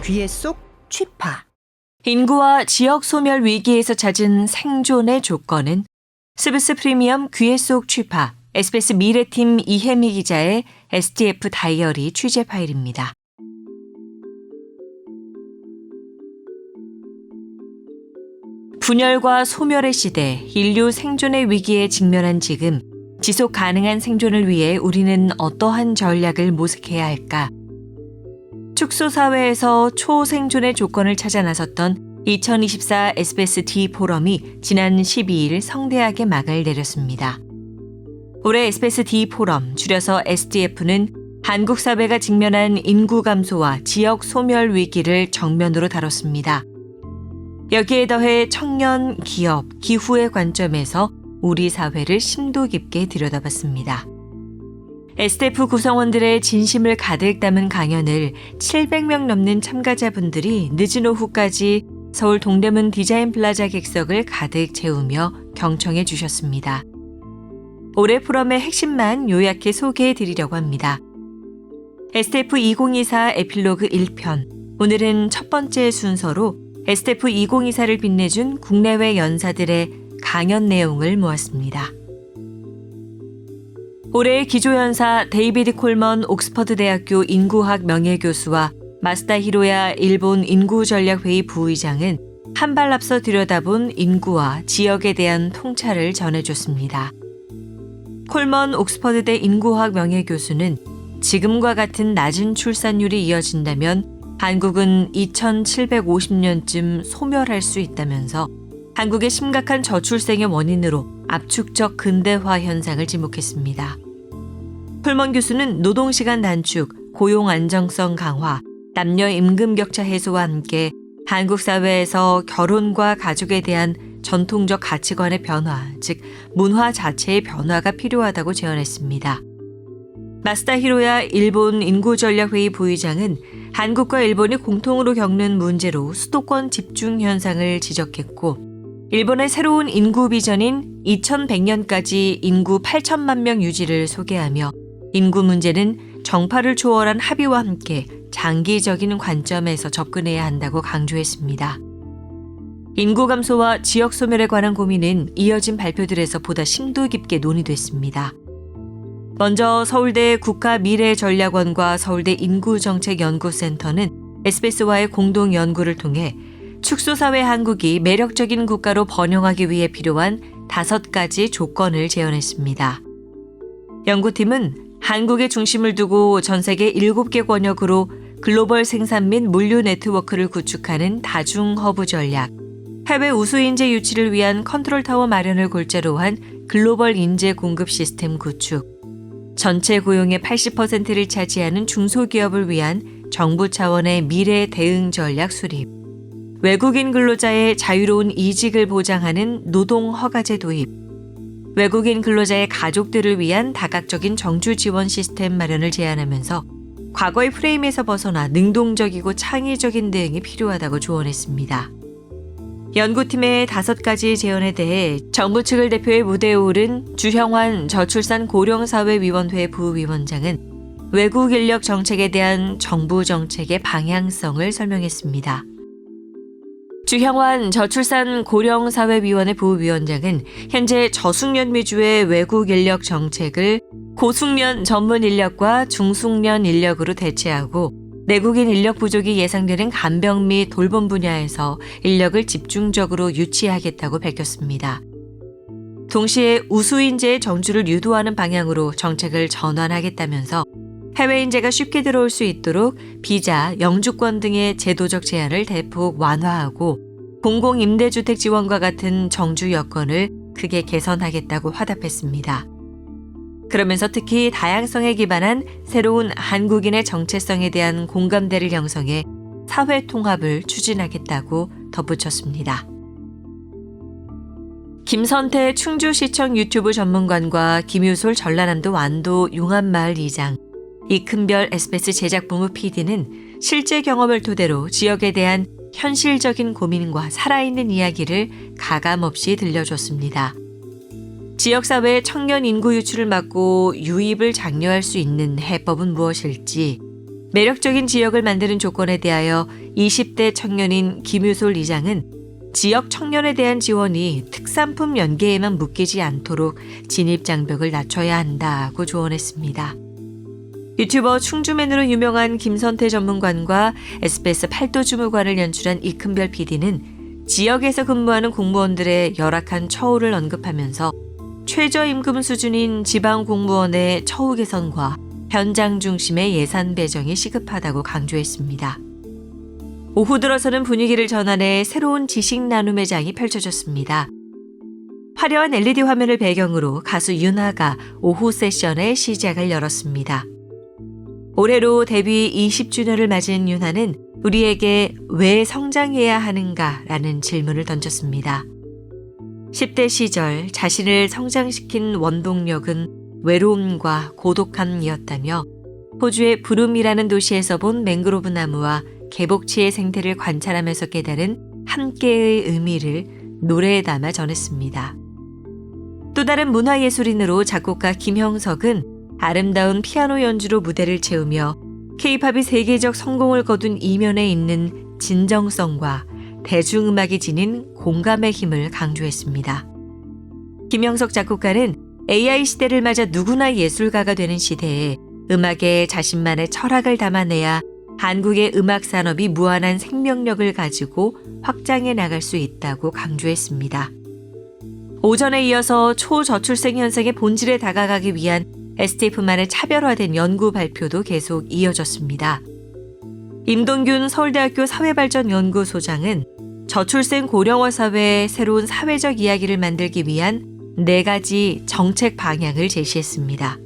귀에 쏙 취파. 인구와 지역 소멸 위기에서 찾은 생존의 조건은 스브스 프리미엄 귀에 쏙 취파, SBS 미래팀 이혜미 기자의 STF 다이어리 취재 파일입니다. 분열과 소멸의 시대, 인류 생존의 위기에 직면한 지금, 지속 가능한 생존을 위해 우리는 어떠한 전략을 모색해야 할까? 축소사회에서 초생존의 조건을 찾아 나섰던 2024 SBS D 포럼이 지난 12일 성대하게 막을 내렸습니다. 올해 SBS D 포럼, 줄여서 SDF는 한국 사회가 직면한 인구 감소와 지역 소멸 위기를 정면으로 다뤘습니다. 여기에 더해 청년, 기업, 기후의 관점에서 우리 사회를 심도 깊게 들여다봤습니다. STF 구성원들의 진심을 가득 담은 강연을 700명 넘는 참가자분들이 늦은 오후까지 서울 동대문 디자인 플라자 객석을 가득 채우며 경청해 주셨습니다. 올해 포럼의 핵심만 요약해 소개해 드리려고 합니다. STF 2024 에필로그 1편, 오늘은 첫 번째 순서로 STF 2024를 빛내준 국내외 연사들의 강연 내용을 모았습니다. 올해의 기조연사 데이비드 콜먼 옥스퍼드 대학교 인구학 명예교수와 마스다 히로야 일본 인구전략회의 부의장은 한 발 앞서 들여다본 인구와 지역에 대한 통찰을 전해줬습니다. 콜먼 옥스퍼드대 인구학 명예교수는 지금과 같은 낮은 출산율이 이어진다면 한국은 2750년쯤 소멸할 수 있다면서 한국의 심각한 저출생의 원인으로 압축적 근대화 현상을 지목했습니다. 콜먼 교수는 노동시간 단축, 고용 안정성 강화, 남녀 임금 격차 해소와 함께 한국 사회에서 결혼과 가족에 대한 전통적 가치관의 변화, 즉 문화 자체의 변화가 필요하다고 제언했습니다. 마스다 히로야 일본 인구전략회의 부의장은 한국과 일본이 공통으로 겪는 문제로 수도권 집중 현상을 지적했고, 일본의 새로운 인구 비전인 2100년까지 인구 8천만 명 유지를 소개하며 인구 문제는 정파를 초월한 합의와 함께 장기적인 관점에서 접근해야 한다고 강조했습니다. 인구 감소와 지역 소멸에 관한 고민은 이어진 발표들에서 보다 심도 깊게 논의됐습니다. 먼저 서울대 국가미래전략원과 서울대 인구정책연구센터는 SBS와의 공동 연구를 통해 축소사회 한국이 매력적인 국가로 번영하기 위해 필요한 5가지 조건을 제언했습니다. 연구팀은 한국의 중심을 두고 전 세계 7개 권역으로 글로벌 생산 및 물류 네트워크를 구축하는 다중 허브 전략, 해외 우수 인재 유치를 위한 컨트롤타워 마련을 골자로 한 글로벌 인재 공급 시스템 구축, 전체 고용의 80%를 차지하는 중소기업을 위한 정부 차원의 미래 대응 전략 수립, 외국인 근로자의 자유로운 이직을 보장하는 노동 허가제 도입, 외국인 근로자의 가족들을 위한 다각적인 정주 지원 시스템 마련을 제안하면서 과거의 프레임에서 벗어나 능동적이고 창의적인 대응이 필요하다고 조언했습니다. 연구팀의 5가지 제언에 대해 정부 측을 대표해 무대에 오른 주형환 저출산 고령사회위원회 부위원장은 외국 인력 정책에 대한 정부 정책의 방향성을 설명했습니다. 주형환 저출산 고령사회위원회 부위원장은 현재 저숙련 위주의 외국 인력 정책을 고숙련 전문 인력과 중숙련 인력으로 대체하고 내국인 인력 부족이 예상되는 간병 및 돌봄 분야에서 인력을 집중적으로 유치하겠다고 밝혔습니다. 동시에 우수인재의 정주를 유도하는 방향으로 정책을 전환하겠다면서 해외 인재가 쉽게 들어올 수 있도록 비자, 영주권 등의 제도적 제한을 대폭 완화하고 공공임대주택 지원과 같은 정주 여건을 크게 개선하겠다고 화답했습니다. 그러면서 특히 다양성에 기반한 새로운 한국인의 정체성에 대한 공감대를 형성해 사회 통합을 추진하겠다고 덧붙였습니다. 김선태 충주시청 유튜브 전문관과 김유솔 전라남도 완도 용암마을 이장, 이큰별 SBS 제작본부 PD는 실제 경험을 토대로 지역에 대한 현실적인 고민과 살아있는 이야기를 가감없이 들려줬습니다. 지역사회의 청년 인구 유출을 막고 유입을 장려할 수 있는 해법은 무엇일지, 매력적인 지역을 만드는 조건에 대하여 20대 청년인 김유솔 이장은 지역 청년에 대한 지원이 특산품 연계에만 묶이지 않도록 진입장벽을 낮춰야 한다고 조언했습니다. 유튜버 충주맨으로 유명한 김선태 전문관과 SBS 팔도주무관을 연출한 이큰별 PD는 지역에서 근무하는 공무원들의 열악한 처우를 언급하면서 최저임금 수준인 지방 공무원의 처우 개선과 현장 중심의 예산 배정이 시급하다고 강조했습니다. 오후 들어서는 분위기를 전환해 새로운 지식 나눔의 장이 펼쳐졌습니다. 화려한 LED 화면을 배경으로 가수 윤하가 오후 세션의 시작을 열었습니다. 올해로 데뷔 20주년을 맞은 윤하는 우리에게 왜 성장해야 하는가라는 질문을 던졌습니다. 10대 시절 자신을 성장시킨 원동력은 외로움과 고독함이었다며 호주의 부름이라는 도시에서 본 맹그로브 나무와 개복치의 생태를 관찰하면서 깨달은 함께의 의미를 노래에 담아 전했습니다. 또 다른 문화예술인으로 작곡가 김형석은 아름다운 피아노 연주로 무대를 채우며 K-팝이 세계적 성공을 거둔 이면에 있는 진정성과 대중음악이 지닌 공감의 힘을 강조했습니다. 김형석 작곡가는 AI 시대를 맞아 누구나 예술가가 되는 시대에 음악에 자신만의 철학을 담아내야 한국의 음악 산업이 무한한 생명력을 가지고 확장해 나갈 수 있다고 강조했습니다. 오전에 이어서 초저출생 현상의 본질에 다가가기 위한 STF만의 차별화된 연구 발표도 계속 이어졌습니다. 임동균 서울대학교 사회발전연구소장은 저출생 고령화 사회의 새로운 사회적 이야기를 만들기 위한 4가지 정책 방향을 제시했습니다.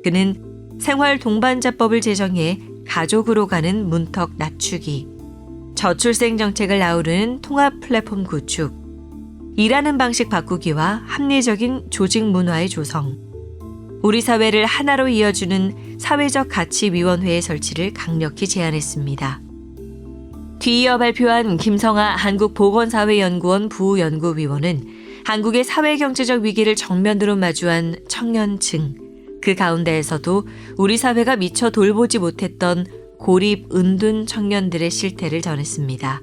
그는 생활 동반자법을 제정해 가족으로 가는 문턱 낮추기, 저출생 정책을 아우르는 통합 플랫폼 구축, 일하는 방식 바꾸기와 합리적인 조직 문화의 조성, 우리 사회를 하나로 이어주는 사회적 가치위원회의 설치를 강력히 제안했습니다. 뒤이어 발표한 김성아 한국보건사회연구원 부연구위원은 한국의 사회경제적 위기를 정면으로 마주한 청년층, 그 가운데에서도 우리 사회가 미처 돌보지 못했던 고립 은둔 청년들의 실태를 전했습니다.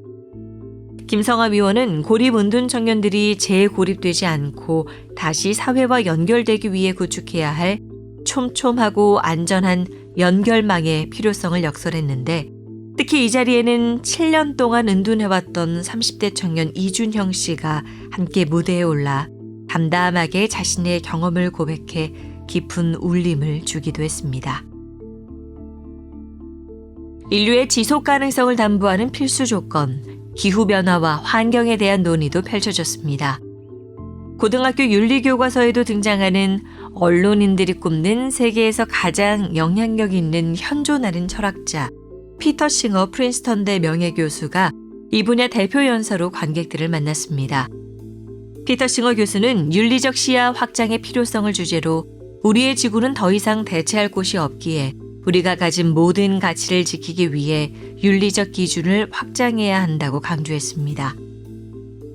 김성아 위원은 고립 은둔 청년들이 재고립되지 않고 다시 사회와 연결되기 위해 구축해야 할 촘촘하고 안전한 연결망의 필요성을 역설했는데, 특히 이 자리에는 7년 동안 은둔해왔던 30대 청년 이준형 씨가 함께 무대에 올라 담담하게 자신의 경험을 고백해 깊은 울림을 주기도 했습니다. 인류의 지속 가능성을 담보하는 필수 조건, 기후변화와 환경에 대한 논의도 펼쳐졌습니다. 고등학교 윤리교과서에도 등장하는 언론인들이 꼽는 세계에서 가장 영향력 있는 현존하는 철학자 피터 싱어 프린스턴대 명예교수가 이 분야 대표 연사로 관객들을 만났습니다. 피터 싱어 교수는 윤리적 시야 확장의 필요성을 주제로 우리의 지구는 더 이상 대체할 곳이 없기에 우리가 가진 모든 가치를 지키기 위해 윤리적 기준을 확장해야 한다고 강조했습니다.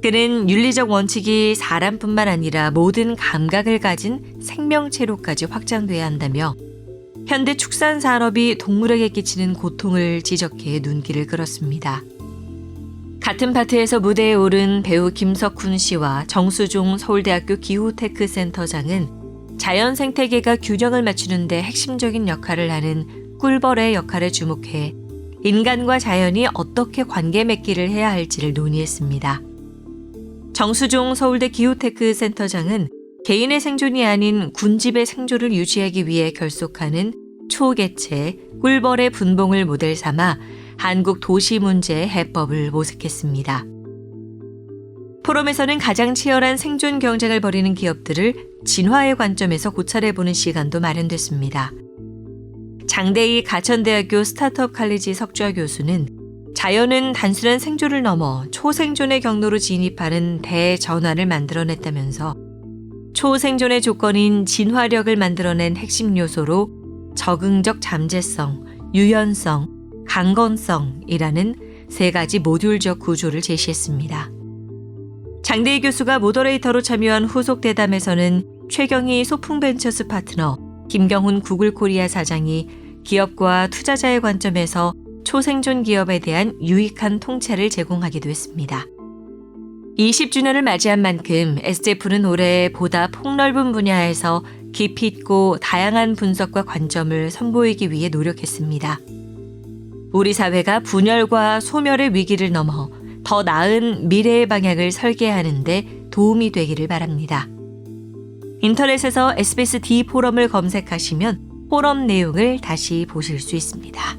그는 윤리적 원칙이 사람뿐만 아니라 모든 감각을 가진 생명체로까지 확장돼야 한다며 현대 축산 산업이 동물에게 끼치는 고통을 지적해 눈길을 끌었습니다. 같은 파트에서 무대에 오른 배우 김석훈 씨와 정수종 서울대학교 기후테크센터장은 자연 생태계가 균형을 맞추는 데 핵심적인 역할을 하는 꿀벌의 역할에 주목해 인간과 자연이 어떻게 관계 맺기를 해야 할지를 논의했습니다. 정수종 서울대 기후테크센터장은 개인의 생존이 아닌 군집의 생존을 유지하기 위해 결속하는 초개체 꿀벌의 분봉을 모델 삼아 한국 도시 문제의 해법을 모색했습니다. 포럼에서는 가장 치열한 생존 경쟁을 벌이는 기업들을 진화의 관점에서 고찰해보는 시간도 마련됐습니다. 장대희 가천대학교 스타트업 칼리지 석좌 교수는 자연은 단순한 생존을 넘어 초생존의 경로로 진입하는 대전환을 만들어냈다면서 초생존의 조건인 진화력을 만들어낸 핵심 요소로 적응적 잠재성, 유연성, 강건성이라는 3가지 모듈적 구조를 제시했습니다. 장대희 교수가 모더레이터로 참여한 후속 대담에서는 최경희 소풍벤처스 파트너, 김경훈 구글 코리아 사장이 기업과 투자자의 관점에서 초생존 기업에 대한 유익한 통찰을 제공하기도 했습니다. 20주년을 맞이한 만큼 SJF는 올해 보다 폭넓은 분야에서 깊이 있고 다양한 분석과 관점을 선보이기 위해 노력했습니다. 우리 사회가 분열과 소멸의 위기를 넘어 더 나은 미래의 방향을 설계하는 데 도움이 되기를 바랍니다. 인터넷에서 SBS D 포럼을 검색하시면 포럼 내용을 다시 보실 수 있습니다.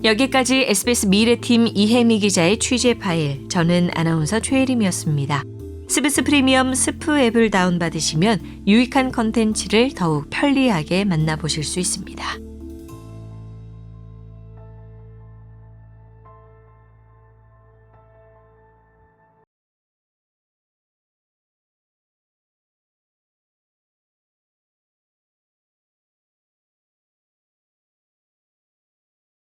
여기까지 SBS 미래팀 이혜미 기자의 취재 파일, 저는 아나운서 최혜림이었습니다. 스브스 프리미엄 스프 앱을 다운받으시면 유익한 컨텐츠를 더욱 편리하게 만나보실 수 있습니다.